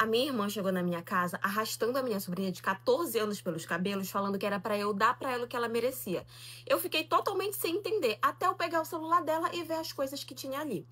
A minha irmã chegou na minha casa arrastando a minha sobrinha de 14 anos pelos cabelos, falando que era pra eu dar pra ela o que ela merecia. Eu fiquei totalmente sem entender, até eu pegar o celular dela e ver as coisas que tinha ali.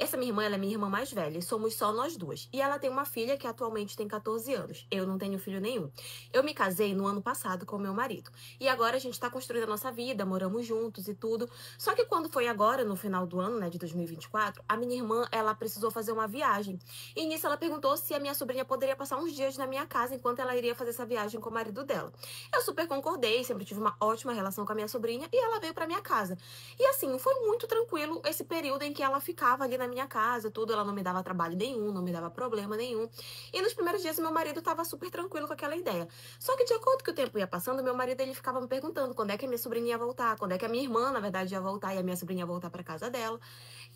Essa minha irmã, ela é minha irmã mais velha, e somos só nós duas. E ela tem uma filha que atualmente tem 14 anos. Eu não tenho filho nenhum. Eu me casei no ano passado com o meu marido. E agora a gente tá construindo a nossa vida, moramos juntos e tudo. Só que quando foi agora, no final do ano, né, de 2024, a minha irmã, ela precisou fazer uma viagem. E nisso ela perguntou se a minha sobrinha poderia passar uns dias na minha casa enquanto ela iria fazer essa viagem com o marido dela. Eu super concordei, sempre tive uma ótima relação com a minha sobrinha e ela veio pra minha casa. E assim, foi muito tranquilo esse período em que ela ficava ali na minha casa, tudo, ela não me dava trabalho nenhum, não me dava problema nenhum. E nos primeiros dias meu marido tava super tranquilo com aquela ideia. Só que de acordo que o tempo ia passando, meu marido ele ficava me perguntando quando é que a minha sobrinha ia voltar, quando é que a minha irmã, na verdade, ia voltar e a minha sobrinha ia voltar pra casa dela.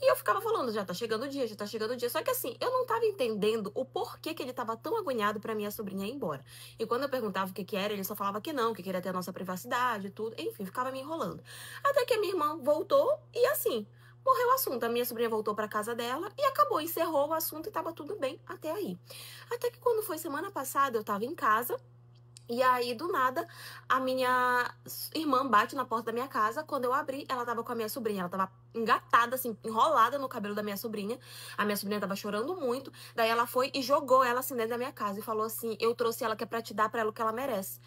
E eu ficava falando, já tá chegando o dia, já tá chegando o dia. Só que assim, eu não tava entendendo o porquê que ele tava tão agoniado pra minha sobrinha ir embora. E quando eu perguntava o que que era, ele só falava que não, que queria ter a nossa privacidade e tudo. Enfim, ficava me enrolando. Até que a minha irmã voltou e assim, morreu o assunto. A minha sobrinha voltou pra casa dela e acabou, encerrou o assunto e tava tudo bem até aí. Até que quando foi semana passada, eu tava em casa. E aí, do nada, a minha irmã bate na porta da minha casa. Quando eu abri, ela tava com a minha sobrinha. Ela tava engatada, assim, enrolada no cabelo da minha sobrinha. A minha sobrinha tava chorando muito. Daí ela foi e jogou ela assim dentro da minha casa e falou assim: eu trouxe ela que é pra te dar pra ela o que ela merece.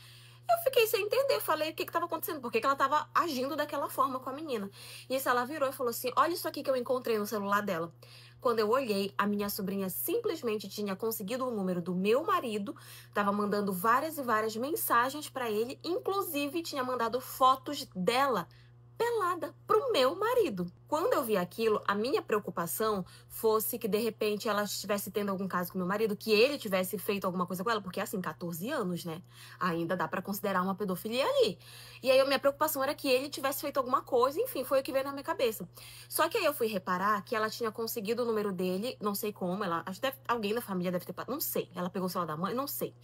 Eu fiquei sem entender, falei o que que tava acontecendo, por que que ela tava agindo daquela forma com a menina. E isso ela virou e falou assim: olha isso aqui que eu encontrei no celular dela. Quando eu olhei, a minha sobrinha simplesmente tinha conseguido o número do meu marido, tava mandando várias e várias mensagens pra ele, inclusive tinha mandado fotos dela pelada pro meu marido. Quando eu vi aquilo, a minha preocupação fosse que de repente ela estivesse tendo algum caso com meu marido, que ele tivesse feito alguma coisa com ela, porque assim, 14 anos, né? Ainda dá pra considerar uma pedofilia ali. E aí a minha preocupação era que ele tivesse feito alguma coisa, enfim, foi o que veio na minha cabeça. Só que aí eu fui reparar que ela tinha conseguido o número dele, não sei como, acho que alguém da família deve ter, não sei, ela pegou o celular da mãe, não sei.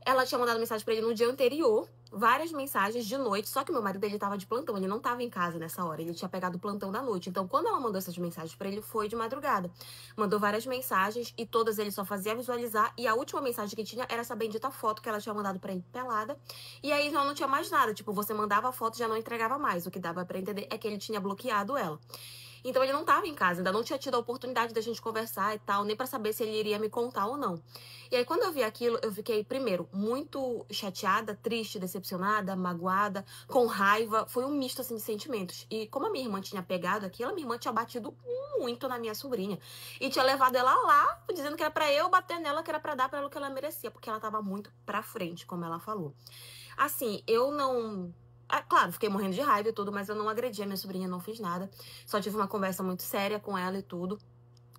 Ela tinha mandado mensagem pra ele no dia anterior, várias mensagens de noite, só que meu marido ele tava de plantão, ele não tava em casa nessa hora, ele tinha pegado o plantão da noite. Então, quando ela mandou essas mensagens pra ele, foi de madrugada. Mandou várias mensagens e todas ele só fazia visualizar, e a última mensagem que tinha era essa bendita foto que ela tinha mandado pra ele pelada. E aí já não tinha mais nada, tipo, você mandava a foto e já não entregava mais. O que dava pra entender é que ele tinha bloqueado ela. Então ele não tava em casa, ainda não tinha tido a oportunidade da gente conversar e tal, nem pra saber se ele iria me contar ou não. E aí quando eu vi aquilo, eu fiquei, primeiro, muito chateada, triste, decepcionada, magoada, com raiva. Foi um misto, assim, de sentimentos. E como a minha irmã tinha pegado aquilo, a minha irmã tinha batido muito na minha sobrinha. E tinha levado ela lá, dizendo que era pra eu bater nela, que era pra dar pra ela o que ela merecia, porque ela tava muito pra frente, como ela falou. Assim, eu não... claro, fiquei morrendo de raiva e tudo, mas eu não agredi a minha sobrinha, não fiz nada. Só tive uma conversa muito séria com ela e tudo.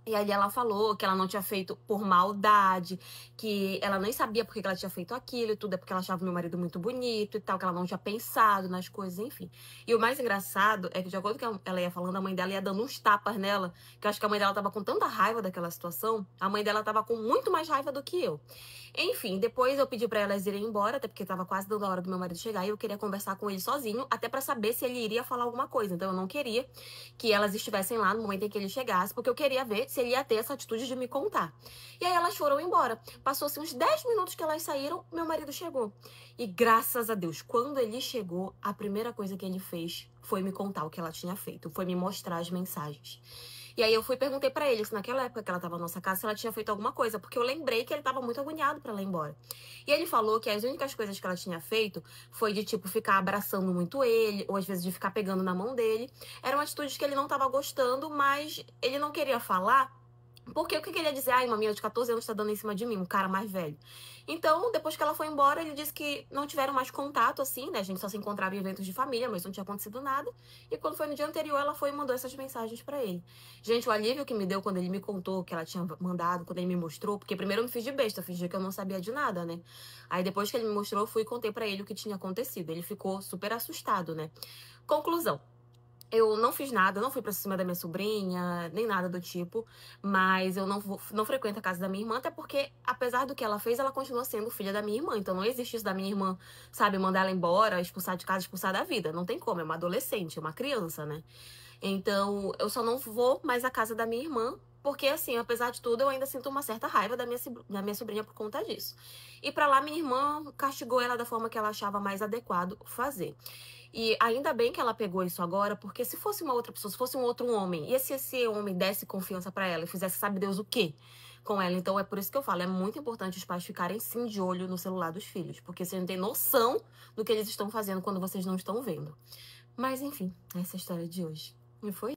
E ali ela falou que ela não tinha feito por maldade, que ela nem sabia por que ela tinha feito aquilo e tudo, é porque ela achava meu marido muito bonito e tal, que ela não tinha pensado nas coisas, enfim. E o mais engraçado é que, de acordo com que ela ia falando, a mãe dela ia dando uns tapas nela, que eu acho que a mãe dela tava com tanta raiva daquela situação, a mãe dela tava com muito mais raiva do que eu. Enfim, depois eu pedi pra elas irem embora, até porque tava quase dando a hora do meu marido chegar, e eu queria conversar com ele sozinho, até pra saber se ele iria falar alguma coisa. Então eu não queria que elas estivessem lá no momento em que ele chegasse, porque eu queria ver se ele ia ter essa atitude de me contar. E aí elas foram embora. Passou-se uns 10 minutos que elas saíram, meu marido chegou. E graças a Deus, quando ele chegou, a primeira coisa que ele fez foi me contar o que ela tinha feito, foi me mostrar as mensagens. E aí eu fui e perguntei pra ele se naquela época que ela tava na nossa casa, se ela tinha feito alguma coisa, porque eu lembrei que ele tava muito agoniado pra ela ir embora. E ele falou que as únicas coisas que ela tinha feito foi de, tipo, ficar abraçando muito ele, ou às vezes de ficar pegando na mão dele. Eram atitudes que ele não tava gostando, mas ele não queria falar. Porque o que ele ia dizer? Ai, uma menina de 14 anos tá dando em cima de mim, um cara mais velho. Então, depois que ela foi embora, ele disse que não tiveram mais contato, assim, né? A gente só se encontrava em eventos de família, mas não tinha acontecido nada. E quando foi no dia anterior, ela foi e mandou essas mensagens pra ele. Gente, o alívio que me deu quando ele me contou que ela tinha mandado, quando ele me mostrou, porque primeiro eu me fiz de besta, eu fingi que eu não sabia de nada, né? Aí depois que ele me mostrou, eu fui e contei pra ele o que tinha acontecido. Ele ficou super assustado, né? Conclusão. Eu não fiz nada, não fui pra cima da minha sobrinha, nem nada do tipo, mas eu não frequento a casa da minha irmã, até porque, apesar do que ela fez, ela continua sendo filha da minha irmã. Então não existe isso da minha irmã, sabe, mandar ela embora, expulsar de casa, expulsar da vida. Não tem como, é uma adolescente, é uma criança, né? Então eu só não vou mais à casa da minha irmã Porque, assim, apesar de tudo, eu ainda sinto uma certa raiva da minha sobrinha por conta disso. E pra lá, minha irmã castigou ela da forma que ela achava mais adequado fazer. E ainda bem que ela pegou isso agora, porque se fosse uma outra pessoa, se fosse um outro homem, e se esse homem desse confiança pra ela e fizesse sabe Deus o quê com ela? Então é por isso que eu falo, é muito importante os pais ficarem sim de olho no celular dos filhos, porque vocês não têm noção do que eles estão fazendo quando vocês não estão vendo. Mas enfim, essa é a história de hoje. E foi